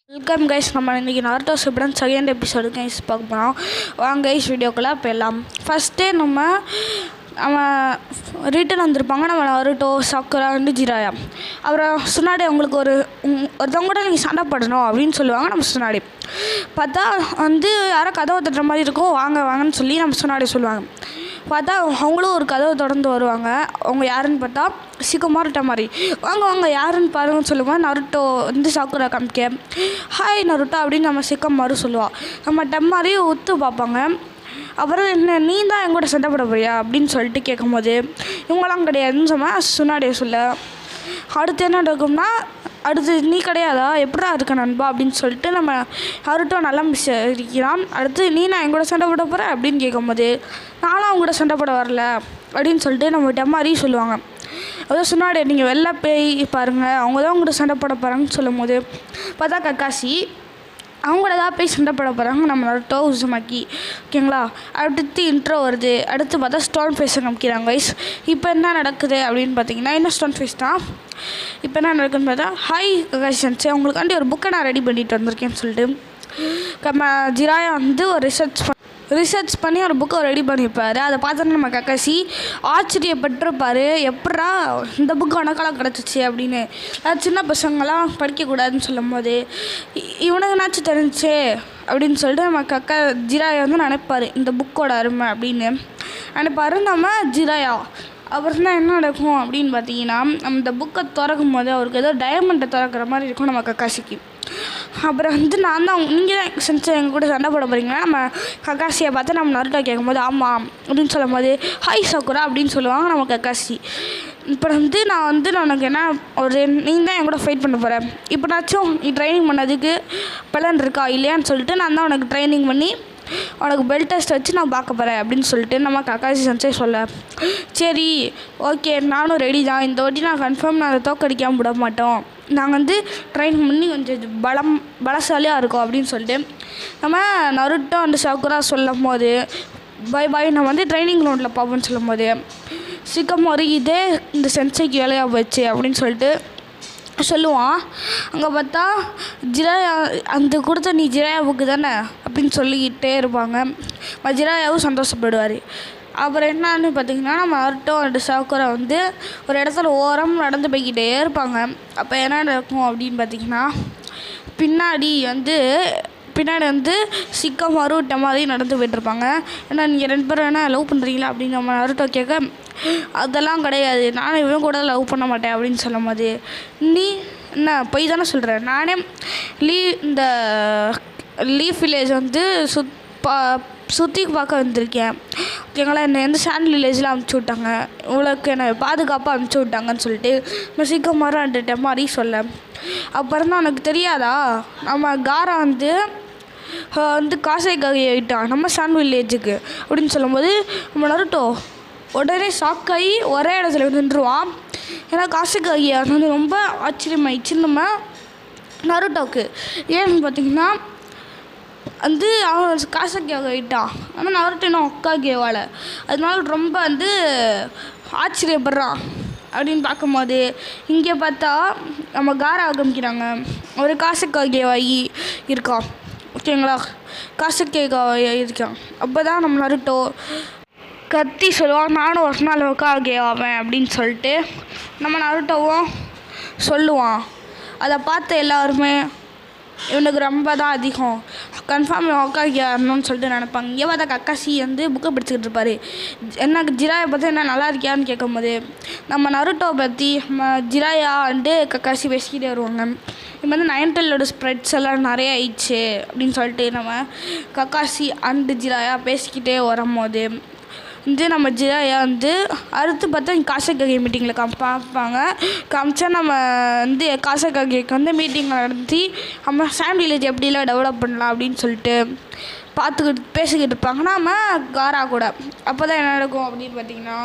Welcome guys. நம்ம இன்றைக்கி நாருட்டோ Shippuden second episode guys பார்க்க போகிறோம். வாங்க கைஸ் வீடியோக்குள்ளே போயிடலாம். ஃபஸ்ட்டே நம்ம ரிட்டன் வந்திருப்பாங்க. நம்ம நாருட்டோ, சக்குரா வந்து ஜிராயா. அப்புறம் சுனாடி அவங்களுக்கு ஒருத்தவங்க கூட நீங்கள் சண்டை போடணும் அப்படின்னு சொல்லுவாங்க. நம்ம சுனாடி பார்த்தா வந்து யாரோ கதவை தட்டுற மாதிரி இருக்கும். வாங்க வாங்கன்னு சொல்லி நம்ம சுனாடி சொல்லுவாங்க. பார்த்தா அவங்களும் ஒரு கதவை தொடர்ந்து வருவாங்க. அவங்க யாருன்னு பார்த்தா சிக்குமார்ட்ட மாதிரி. வாங்க வாங்க யாருன்னு பாருங்கன்னு சொல்லுவாங்க. நருட்டோ வந்து சாக்குரா காமிக்க ஹாய் நருட்டோ அப்படின்னு நம்ம சிக்கமாரு சொல்லுவாள். நம்ம டம்மாரி ஒத்து பார்ப்பாங்க. அப்புறம் என்ன நீ தான் என் கூட சண்டை போட போறியா அப்படின்னு சொல்லிட்டு கேட்கும்போது இவங்களாம் கிடையாதுன்னு சொன்னால் சுனாடியை சொல்ல. அடுத்து என்ன நடக்கும்னா அடுத்து நீ கிடையாதா எப்படா இருக்க நண்பா அப்படின்னு சொல்லிட்டு நம்ம நருட்டோ நல்லா இருக்கிறான். அடுத்து நீ நான் என் கூட சண்டை போட போகிறேன் அப்படின்னு கேட்கும்போது நானும் அவங்க கூட சண்டை போட வரல அப்படின்னு சொல்லிட்டு நம்ம டம்மாரி சொல்லுவாங்க. அதான் சுனாடி நீங்கள் வெளில போய் பாருங்கள் அவங்க தான் உங்கள்கிட்ட சண்டை போட போகிறாங்கன்னு சொல்லும் போது பார்த்தா கக்காசி அவங்கள தான் போய் சண்டை போட போகிறாங்க. நம்ம நருட்டோ உசுமாக்கி ஓகேங்களா. அடுத்து இன்ட்ரோ வருது. அடுத்து பார்த்தா ஸ்டோன் ஃபேஸை காமிக்கிறாங்க கைஸ். இப்போ என்ன நடக்குது அப்படின்னு பார்த்தீங்கன்னா என்ன ஸ்டோன் ஃபேஸ் தான் இப்போ என்ன நடக்குதுன்னு பார்த்தா ஹாய் கக்காசி சென்சே உங்களுக்காண்டி ஒரு புக்கை நான் ரெடி பண்ணிட்டு வந்திருக்கேன்னு சொல்லிட்டு நம்ம ஜிராயா வந்து ஒரு ரிசர்ச் பண்ணி ஒரு புக்கை ரெடி பண்ணியிருப்பார். அதை பார்த்தோன்னா நம்ம கக்காசி ஆச்சரியப்பட்டிருப்பார். எப்படா இந்த புக்கு உனக்கெல்லாம் கிடச்சிச்சு அப்படின்னு. சின்ன பசங்களாம் படிக்கக்கூடாதுன்னு சொல்லும் போது இவனுக்குனாச்சும் தெரிஞ்சு அப்படின்னு சொல்லிட்டு நம்ம ஜிராயா வந்து நினைப்பார் இந்த புக்கோட அருமை அப்படின்னு நினைப்பார் நம்ம ஜிராயா. அப்புறம் தான் என்ன நடக்கும் அப்படின்னு பார்த்தீங்கன்னா அந்த புக்கை திறக்கும் போது அவருக்கு ஏதோ டைமண்டை திறக்கிற மாதிரி இருக்கும் நம்ம கக்காசிக்கு. அப்புறம் வந்து நான் தான் நீங்கள் தான் செஞ்சு எங்கள் கூட சண்டை போட போகிறீங்களா நம்ம கக்காசியை பார்த்து நம்ம நருட்டோ கேட்கும்போது ஆமாம் அப்படின்னு சொல்லும் போது ஹாய் சக்குரா அப்படின்னு சொல்லுவாங்க நம்ம கக்காசி. இப்போ வந்து நான் உனக்கு என்ன நீங்கள் தான் என் கூட ஃபைட் பண்ண போகிறேன். இப்போனாச்சும் நீ ட்ரைனிங் பண்ணதுக்கு பலன் இருக்கா இல்லையான்னு சொல்லிட்டு நான் தான் உனக்கு ட்ரைனிங் பண்ணி உனக்கு பெல்ட் டெஸ்ட் வச்சு நான் பார்க்க போகிறேன் அப்படின்னு சொல்லிட்டு நம்ம கக்காசி செஞ்சே சொல்ல சரி ஓகே நானும் ரெடி தான். இந்த வாட்டி நான் கன்ஃபார்ம் நான் அதை தோக்கடிக்காமல் விட மாட்டோம். நாங்கள் வந்து ட்ரைனிங் பண்ணி கொஞ்சம் பலசாலியாக இருக்கோம் அப்படின்னு சொல்லிட்டு நம்ம நருட்டோ அந்த சக்குரா சொல்லும் போது பாய் நான் வந்து ட்ரைனிங் கிரவுண்டில் பார்ப்போன்னு சொல்லும் போது சிக்கமாரு இதே இந்த சென்சைக்கு வேலையாக போச்சு அப்படின்னு சொல்லிட்டு சொல்லுவான். அங்கே பார்த்தா ஜிராயா அந்த கொடுத்த நீ ஜிராயா புக்கு தானே அப்படின்னு சொல்லிக்கிட்டே இருப்பாங்க. ஜிராயாவும் சந்தோஷப்படுவார். அப்புறம் என்னன்னு பார்த்தீங்கன்னா நம்ம நருட்டோ அண்ட் சக்குரா வந்து ஒரு இடத்துல ஓரம் நடந்து போய்கிட்டே இருப்பாங்க. அப்போ என்ன நடக்கும் அப்படின்னு பார்த்தீங்கன்னா பின்னாடி வந்து சிக்கமாரு டமாரி நடந்து போய்ட்டுருப்பாங்க. ஏன்னா நீங்கள் 2 பேரும் என்ன லவ் பண்ணுறீங்களா அப்படின்னு நம்ம நருட்டோ கேட்க அதெல்லாம் கிடையாது நானும் இவன் கூட லவ் பண்ண மாட்டேன் அப்படின்னு சொல்லும் போது நீ என்ன போய் தானே சொல்கிறேன் நானே இந்த லீஃப் வில்லேஜ் வந்து சுற்றி பார்க்க வந்திருக்கேன் ஓகேங்களா. என்னை வந்து சாண்ட் வில்லேஜில் அனுப்பிச்சி விட்டாங்க இவ்வளோக்கு என்னை பாதுகாப்பாக அனுப்பிச்சி விட்டாங்கன்னு சொல்லிட்டு சிக்கமாரு அண்ட் டமாரி சொல்ல. அப்புறம் தான் உனக்கு தெரியாதா நம்ம காரா வந்து காசைக்காக ஆகிட்டான் நம்ம சாண்ட் வில்லேஜுக்கு அப்படின்னு சொல்லும்போது நம்ம நருட்டோ உடனே ஷாக்காகி ஒரே இடத்துல நின்றுவான். ஏன்னா காசைக்காகி வந்து ரொம்ப ஆச்சரியமாயிடுச்சு நம்ம நருட்டோவுக்கு. ஏன்னு பார்த்தீங்கன்னா வந்து அவன் காசைக்காக ஆகிட்டான் ஆனால் நருட்டோ இன்னும் அக்காகேவால் அதனால ரொம்ப வந்து ஆச்சரியப்படுறான் அப்படின்னு பார்க்கும்போது இங்கே பார்த்தா நம்ம காரா காமிக்கிறாங்க. ஒரு காசைக்காகேவாகி இருக்கான் ஓகேங்களா. காசைக்காக இருக்கான். அப்போ தான் நம்ம நருட்டோ கத்தி சொல்லுவான் நானும் ஒரு நாள் ஹோக்காகே ஆவேன் அப்படின்னு சொல்லிட்டு நம்ம நருட்டோவும் சொல்லுவான். அதை பார்த்து எல்லாருமே இவனுக்கு ரொம்ப தான் அதிகம் கன்ஃபார்ம் ஹோக்காகே ஆகணும்னு சொல்லிட்டு நினைப்பாங்க. இங்கே பார்த்தா கக்காசி வந்து புக்கை படிச்சுக்கிட்டு இருப்பார். என்ன ஜிராயை பற்றி என்ன நல்லா இருக்கியான்னு கேட்கும்போது நம்ம நருட்டோ பற்றி நம்ம ஜிராயா வந்து கக்காசி பேசிக்கிட்டே வருவாங்க. இப்போ வந்து 9 ஸ்ப்ரெட்ஸ் எல்லாம் நிறைய ஆயிடுச்சு அப்படின்னு சொல்லிட்டு நம்ம கக்காசி அண்டு ஜிராயா பேசிக்கிட்டே வரும்போது நம்ம ஜிராயா வந்து அடுத்து பார்த்தா காசைக்காகே மீட்டிங்கில் பார்ப்பாங்க. காமிச்சா நம்ம வந்து காசைக்காகேக்கு வந்து மீட்டிங்கில் நடத்தி நம்ம சாண்ட் வில்லேஜ் எப்படிலாம் டெவலப் பண்ணலாம் அப்படின்னு சொல்லிட்டு பேசிக்கிட்டு இருப்பாங்க நம்ம காரா கூட. அப்போ தான் என்ன நடக்கும் அப்படின்னு பார்த்தீங்கன்னா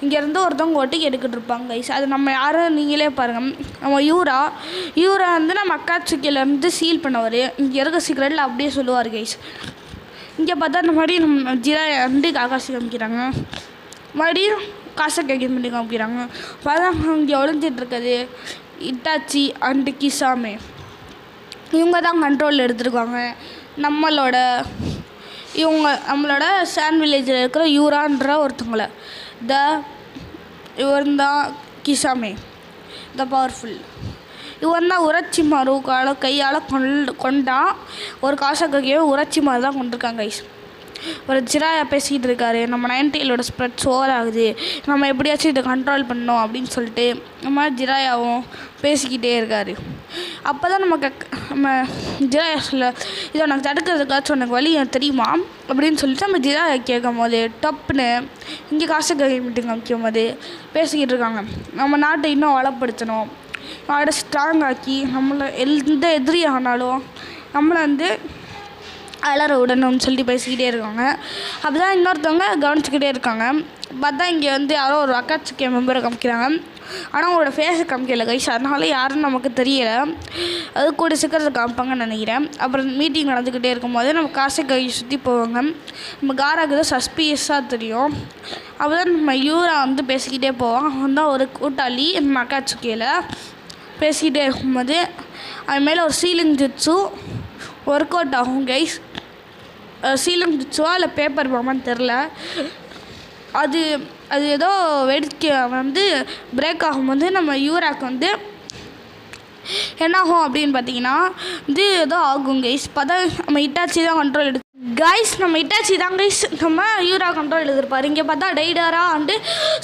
இங்கேருந்து ஒருத்தவங்க ஒட்டிக்கு எடுக்கிட்டு இருப்பாங்க கைஸ். அது நம்ம யாரும் நீங்களே பாருங்கள். நம்ம யூரா வந்து நம்ம அக்காட்சிக்கிலேருந்து சீல் பண்ணவர் இங்கே இருக்க சீக்கிரட்டில் அப்படியே சொல்லுவார் கைஸ். இங்கே பார்த்தா இந்த மாதிரி நம்ம ஜிராயா வந்து காக்காசி காமிக்கிறாங்க. மறுபடியும் காசைக்காகே பண்ணி காமிக்கிறாங்க. பார்த்தா இங்கே ஒழிஞ்சிட்ருக்குது இட்டாச்சி அண்டு கிசாமே. இவங்க தான் கண்ட்ரோல் எடுத்துருக்காங்க நம்மளோட சாண்ட் வில்லேஜில் இருக்கிற யூரான்ற ஒருத்தவங்கள இவன் தான் கிசாமே த பவர்ஃபுல். இவன் தான் உரச்சி மாறு கையால் கொண்டான். ஒரு காசகையை உரச்சி மாறு தான் கொண்டிருக்காங்க கைஸ். ஒரு ஜிராயா பேசிக்கிட்டு இருக்காரு, நம்ம 90 ஸ்ப்ரெட் ஓவர் ஆகுது, நம்ம எப்படியாச்சும் இதை கண்ட்ரோல் பண்ணோம் அப்படின்னு சொல்லிட்டு நம்ம ஜிராயாவும் பேசிக்கிட்டே இருக்கார். அப்போ தான் நம்ம ஜிராயா சொல்ல, இதை உனக்கு தடுக்கிறதுக்காச்சும் உனக்கு வழி எனக்கு தெரியுமா அப்படின்னு சொல்லிட்டு நம்ம ஜிராயா கேட்கும் போது டப்புன்னு இங்கே காசகை மீட்டிங் காமிக்கும் போது பேசிக்கிட்டு இருக்காங்க. நம்ம நாட்டை இன்னும் வளப்படுத்தணும், நாட்டை ஸ்ட்ராங் ஆக்கி நம்மளை எந்த எதிரி ஆனாலும் நம்மளை அலற விடணும்னு சொல்லிட்டு பேசிக்கிட்டே இருக்காங்க. அப்படி தான் இன்னொருத்தவங்க கவனிச்சிக்கிட்டே இருக்காங்க. பார்த்தா இங்கே யாரோ ஒரு அக்காட்சிக்கே மெம்பரை காமிக்கிறாங்க. ஆனால் அவங்களோட ஃபேஸை காமிக்கல கைஸ், அதனால யாருன்னு நமக்கு தெரியலை. அது கூட சீக்கிரத்தை காமிப்பாங்கன்னு நினைக்கிறேன். அப்புறம் மீட்டிங் நடந்துக்கிட்டே இருக்கும்போது நம்ம காசை சுற்றி போவாங்க. நம்ம காராக்கு தான் சஸ்பீஸாக தெரியும். அப்போ தான் நம்ம யூரா பேசிக்கிட்டே போவான். அவன் தான் ஒரு கூட்டாளி நம்ம அக்காட்சிக்கையில் பேசிக்கிட்டே இருக்கும்போது அது மேலே ஒரு சீலிங் ஜிட்ஸு ஒர்க் அவுட் ஆகும் கைஸ். சீலிங் ஜிட்ஸுவா இல்லை பேப்பர் பாமான்னு தெரில. அது ஏதோ வெடிக்க பிரேக் ஆகும்போது நம்ம யூராக்கு என்னாகும் அப்படின்னு பார்த்தீங்கன்னா ஏதோ ஆகும் கைஸ். பார்த்தா நம்ம இட்டாச்சி தான் கண்ட்ரோல் எடுத்து கைஸ், நம்ம இட்டாச்சி தான் கைஸ் நம்ம யூரா கண்ட்ரோல் எடுத்துருப்பார். இங்கே பார்த்தா டெய்டாரா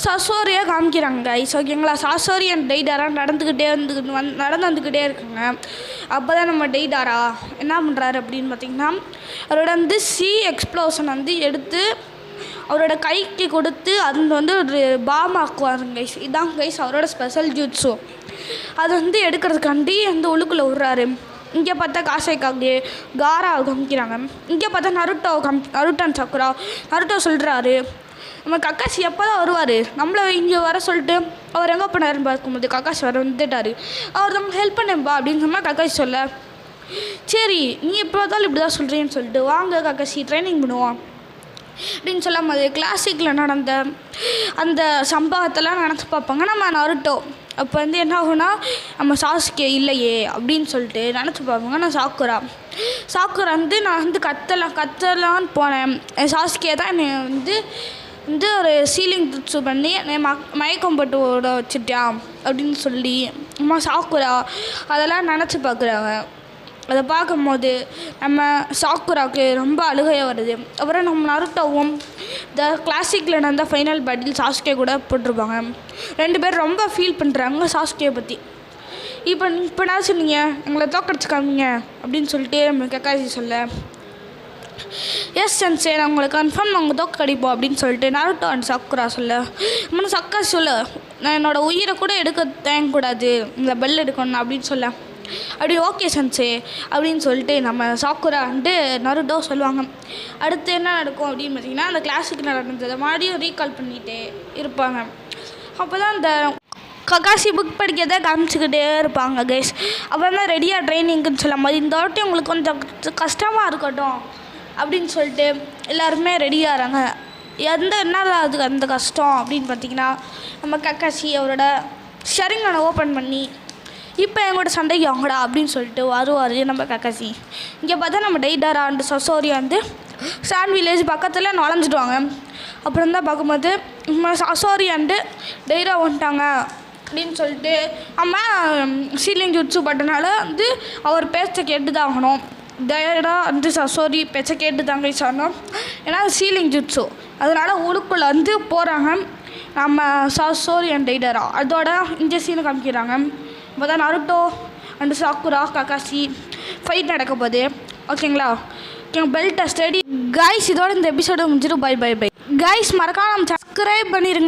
சசோரியாக காமிக்கிறாங்க கைஸ், ஓகேங்களா. சசோரி அண்ட் டெய்டாரா நடந்து வந்துக்கிட்டே இருக்காங்க. அப்போ தான் நம்ம டெய்டாரா என்ன பண்ணுறாரு அப்படின்னு பார்த்தீங்கன்னா அவரோட சி எக்ஸ்ப்ளோஷன் எடுத்து அவரோட கைக்கு கொடுத்து அது ஒரு பாம் ஆக்குவாருங்க கைஸ். இதான் கைஸ் அவரோட ஸ்பெஷல் ஜூட்ஸோ. அது எடுக்கிறதுக்காண்டி உள்ளுக்குள்ளே விட்றாரு. இங்கே பார்த்தா காசைக்காக காரா காமிக்கிறாங்க. இங்கே பார்த்தா நருட்டோ சக்குரா சொல்கிறாரு, நம்ம கக்காசி எப்போ தான் வருவார், நம்மளை இங்கே வர சொல்லிட்டு அவர் எங்கே போனாருன்னு பார்க்கும்போது கக்காசி வந்துட்டார். அவர் நமக்கு ஹெல்ப் பண்ணேன்பா அப்படின்னு சொன்னால் கக்காசி சொல்ல, சரி நீ எப்போ பார்த்தாலும் இப்படி தான் சொல்கிறேன்னு சொல்லிட்டு வாங்க கக்காசி ட்ரைனிங் பண்ணுவோம் அப்படின்னு சொல்லும் போது கிளாசிக்கில் நடந்த அந்த சம்பவத்தெல்லாம் நினச்சி பார்ப்பாங்க நம்ம நருட்டோ. அப்போ என்ன ஆகுனா நம்ம சாசுகே இல்லையே அப்படின்னு சொல்லிட்டு நினச்சி பார்ப்பாங்க. நான் சாக்குரா நான் கத்தலான்னு போனேன். சாசுகே தான் என்னை ஒரு சீலிங் துட்ஸு பண்ணி என்னை மயக்கம் போட்டு ஓட வச்சுட்டான் அப்படின்னு சொல்லி அம்மா சாக்குரா அதெல்லாம் நினச்சி பார்க்குறாங்க. அதை பார்க்கும்போது நம்ம சாக்குராவுக்கு ரொம்ப அழுகையாக வருது. அப்புறம் நம்ம நருட்டோவும் கிளாசிக்கில் நடந்த ஃபைனல் பேட்டில் சாசுகே கூட போட்டிருப்பாங்க. 2 பேர் ரொம்ப ஃபீல் பண்ணுறாங்க சாசுகே பற்றி. இப்போ நான் சொன்னீங்க எங்களை தோக்கடிச்சுக்காமீங்க அப்படின்னு சொல்லிட்டு நம்ம கக்காசி சொல்ல, எஸ் சென்சே நான் உங்களை கன்ஃபார்ம் நாங்கள் தோக்கடிப்போம் அப்படின்னு சொல்லிட்டு நருட்டோ அண்ட் சாக்குரா சொல்ல, நம்ம சக்காசி சொல்ல, நான் என்னோடய உயிரை கூட எடுக்க தேங்கக்கூடாது, இந்த பெல் எடுக்கணும் அப்படின்னு சொல்ல, அப்படி ஓகே சென்சே அப்படின்னு சொல்லிட்டு நம்ம சாக்குரா நருட்டோ சொல்லுவாங்க. அடுத்து என்ன நடக்கும் அப்படின்னு பார்த்தீங்கன்னா அந்த கிளாஸுக்கு நடந்ததை மறுபடியும் ரீகால் பண்ணிகிட்டே இருப்பாங்க. அப்போ தான் அந்த கக்காசி புக் படிக்கிறத காமிச்சிக்கிட்டே இருப்பாங்க கைஸ். அப்புறம் தான் ரெடியாக ட்ரைனிங்குன்னு சொல்லும் போது இந்த வாட்டி உங்களுக்கு கொஞ்சம் கஷ்டமாக இருக்கட்டும் அப்படின்னு சொல்லிட்டு எல்லாருமே ரெடியாகிறாங்க. என்னதான் அதுக்கு அந்த கஷ்டம் அப்படின்னு பார்த்தீங்கன்னா நம்ம கக்காசி அவரோட ஷரிங்கனை ஓப்பன் பண்ணி இப்போ எங்களோட சண்டைக்கு வாங்கடா அப்படின்னு சொல்லிட்டு வருவார் நம்ம கக்காசி. இங்கே பார்த்தா நம்ம டெய்டாரா அண்டு சசோரி சாண்ட் வில்லேஜ் பக்கத்தில் நுழைஞ்சிடுவாங்க. அப்புறம் தான் பார்க்கும்போது நம்ம சசோரி டெய்டா வந்துட்டாங்க அப்படின்னு சொல்லிட்டு நம்ம சீலிங் ஜுட்ஸு பட்டனால அவர் பேச்சை கேட்டு தான் ஆகணும். டெய்டா சசோரி பேச்சை கேட்டு தாங்க சொன்னோம், ஏன்னா சீலிங் ஜுட்ஸு அதனால் உள்ளுக்குள்ளே போகிறாங்க நம்ம சசோரி அண்ட் டெய்டரா. அதோட இந்த சீனை காமிக்கிறாங்க. இப்போ தான் Naruto and Sakura Kakashi fight நடக்க போகுது, ஓகேங்களா. பெல்ட்டை ஸ்டடி கைஸ். இதோட இந்த எபிசோடு முடிஞ்சிடும். Bye guys. மறக்காம நம்ம சப்ஸ்கிரைப் பண்ணிடுங்க.